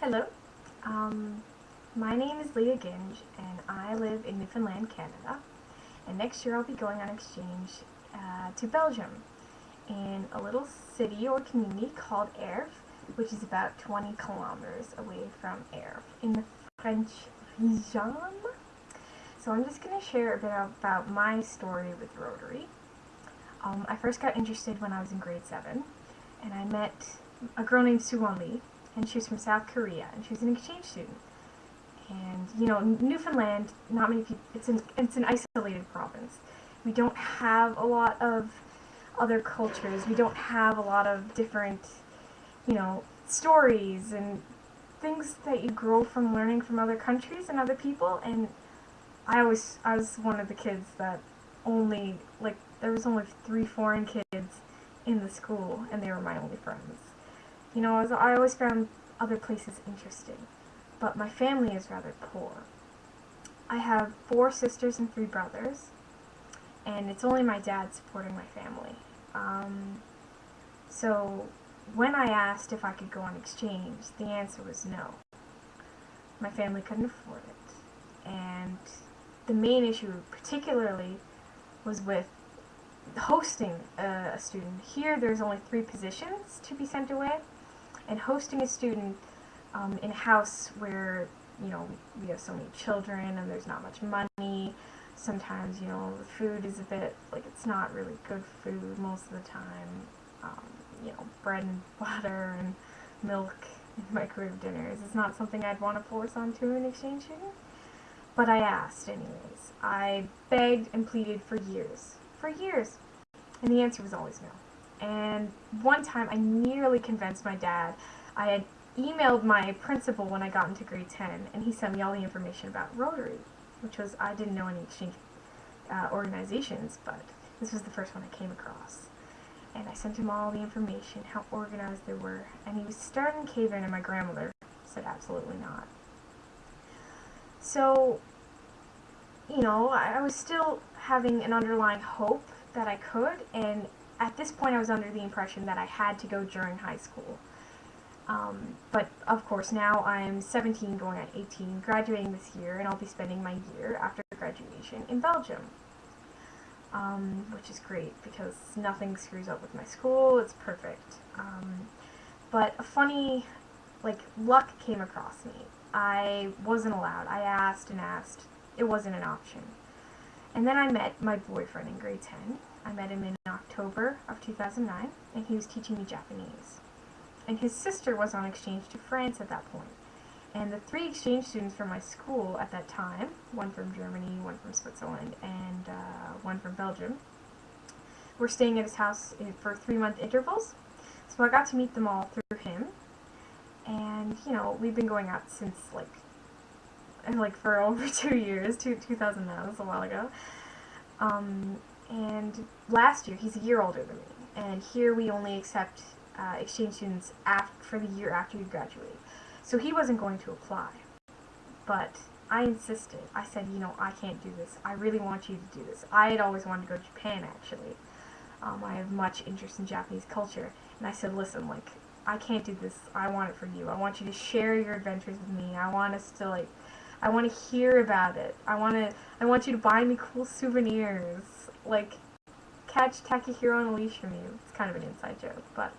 Hello, um, my name is Leah Ginge, and I live in Newfoundland, Canada. And next year I'll be going on exchange to Belgium in a little city or community called Erf, which is about 20 kilometers away from Erf in the French region. So I'm just going to share a bit about my story with Rotary. I first got interested when I was in grade 7, and I met a girl named Suwon Lee, and she was from South Korea, and she was an exchange student. And Newfoundland, not many people. It's an isolated province. We don't have a lot of other cultures. We don't have a lot of different, stories and things that you grow from learning from other countries and other people. And I was one of the kids that only there was only 3 foreign kids in the school, and they were my only friends. I always found other places interesting, but my family is rather poor. I have 4 sisters and 3 brothers, and it's only my dad supporting my family. So when I asked if I could go on exchange, the answer was no. My family couldn't afford it, and the main issue particularly was with hosting a student. Here there's only 3 positions to be sent away, and hosting a student in a house where we have so many children and there's not much money. Sometimes the food is a bit it's not really good food most of the time. Bread and butter and milk and microwave dinners is not something I'd want to force onto an exchange student. But I asked anyways. I begged and pleaded for years, and the answer was always no. And one time I nearly convinced my dad. I had emailed my principal when I got into grade 10, and he sent me all the information about Rotary, which was, I didn't know any exchange organizations, but this was the first one I came across. And I sent him all the information, how organized they were, and he was starting to cave in, and my grandmother said absolutely not. So, I was still having an underlying hope that I could, and at this point I was under the impression that I had to go during high school. But of course now I'm 17 going on 18, graduating this year, and I'll be spending my year after graduation in Belgium. Which is great because nothing screws up with my school, it's perfect. But a funny, luck came across me. I wasn't allowed. I asked and asked. It wasn't an option. And then I met my boyfriend in grade 10. I met him in October of 2009, and he was teaching me Japanese. And his sister was on exchange to France at that point. And the 3 exchange students from my school at that time, one from Germany, one from Switzerland, and one from Belgium, were staying at his house for 3-month intervals. So I got to meet them all through him. And, we've been going out since, for over 2 years, 2009, that's a while ago. And last year, he's a year older than me. And here we only accept exchange students for the year after you graduate. So he wasn't going to apply. But I insisted. I said, I can't do this. I really want you to do this. I had always wanted to go to Japan, actually. I have much interest in Japanese culture. And I said, listen, I can't do this. I want it for you. I want you to share your adventures with me. I want us to, I want to hear about it. I want you to buy me cool souvenirs. Catch Takahiro on a leash for me. It's kind of an inside joke, but,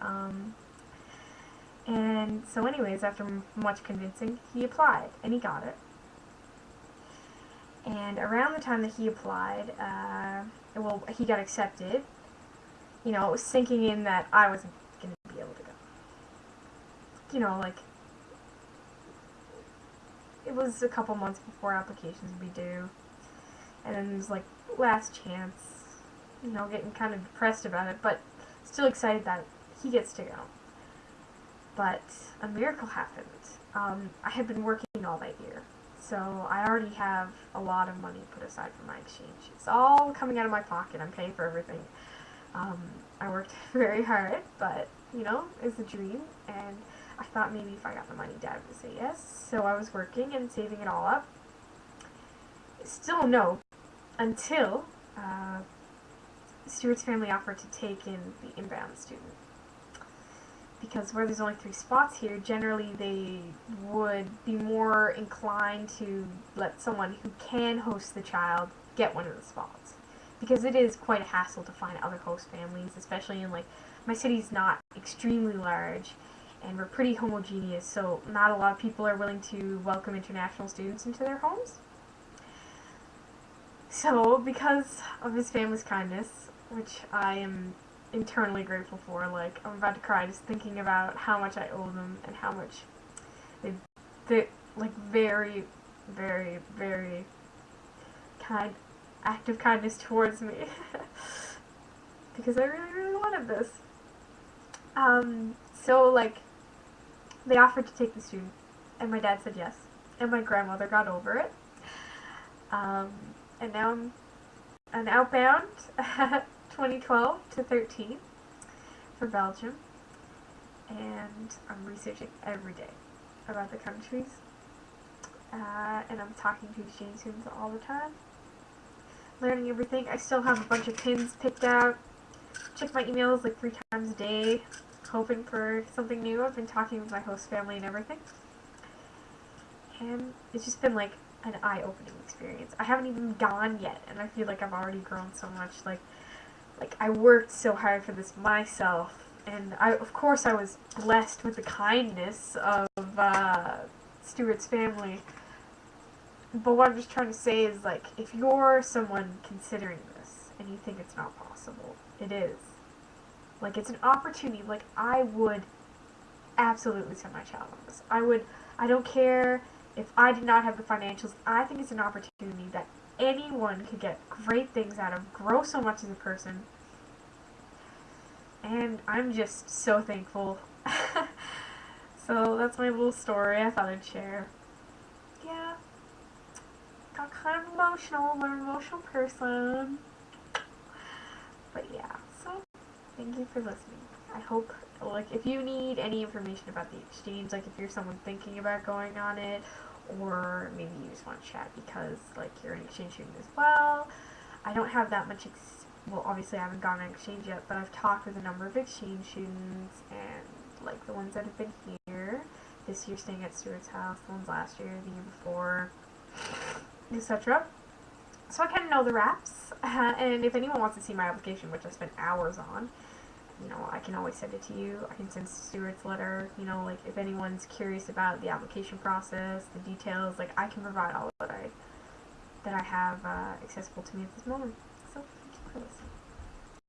and so anyways, after much convincing, he applied, and he got it. And around the time that he applied, he got accepted, it was sinking in that I wasn't going to be able to go. It was a couple months before applications would be due, and then it was last chance, getting kind of depressed about it, but still excited that he gets to go. But a miracle happened. I had been working all that year, so I already have a lot of money put aside for my exchange. It's all coming out of my pocket. I'm paying for everything. I worked very hard, but, it's a dream, and I thought maybe if I got the money, Dad would say yes. So I was working and saving it all up. Still no, until Stuart's family offered to take in the inbound student. because where there's only 3 spots here, generally they would be more inclined to let someone who can host the child get one of the spots. Because it is quite a hassle to find other host families, especially in, like, my city's not extremely large, and we're pretty homogeneous, so not a lot of people are willing to welcome international students into their homes. So, because of his family's kindness, which I am internally grateful for, like, I'm about to cry just thinking about how much I owe them and how much they like, very, very, very kind, act of kindness towards me. Because I really, really wanted this. So, like, they offered to take the student, and my dad said yes, and my grandmother got over it. And now I'm an outbound 2012 to 13 for Belgium, and I'm researching every day about the countries, and I'm talking to exchange students all the time, learning everything. I still have a bunch of pins picked out, check my emails like 3 times a day, hoping for something new. I've been talking with my host family and everything, and it's just been like an eye-opening experience. I haven't even gone yet, and I feel like I've already grown so much. Like I worked so hard for this myself, and of course I was blessed with the kindness of Stuart's family. But what I'm just trying to say is, like, if you're someone considering this and you think it's not possible, it is. Like, it's an opportunity. Like, I would absolutely send my child on this. I don't care if I did not have the financials. I think it's an opportunity that anyone could get great things out of, grow so much as a person, and I'm just so thankful. So that's my little story I thought I'd share. Yeah, got kind of emotional. I'm an emotional person. But yeah, so thank you for listening. I hope, like, if you need any information about the exchange, like if you're someone thinking about going on it, or maybe you just want to chat because, like, you're an exchange student as well. I don't have that much well, obviously I haven't gone on exchange yet, but I've talked with a number of exchange students, and, like, the ones that have been here this year staying at Stuart's house, the ones last year, the year before, etc. So I kind of know the raps, and if anyone wants to see my application, which I spent hours on, you know, I can always send it to you. I can send Stuart's letter, you know, like, if anyone's curious about the application process, the details, like, I can provide all that I have accessible to me at this moment. So, thank you for listening.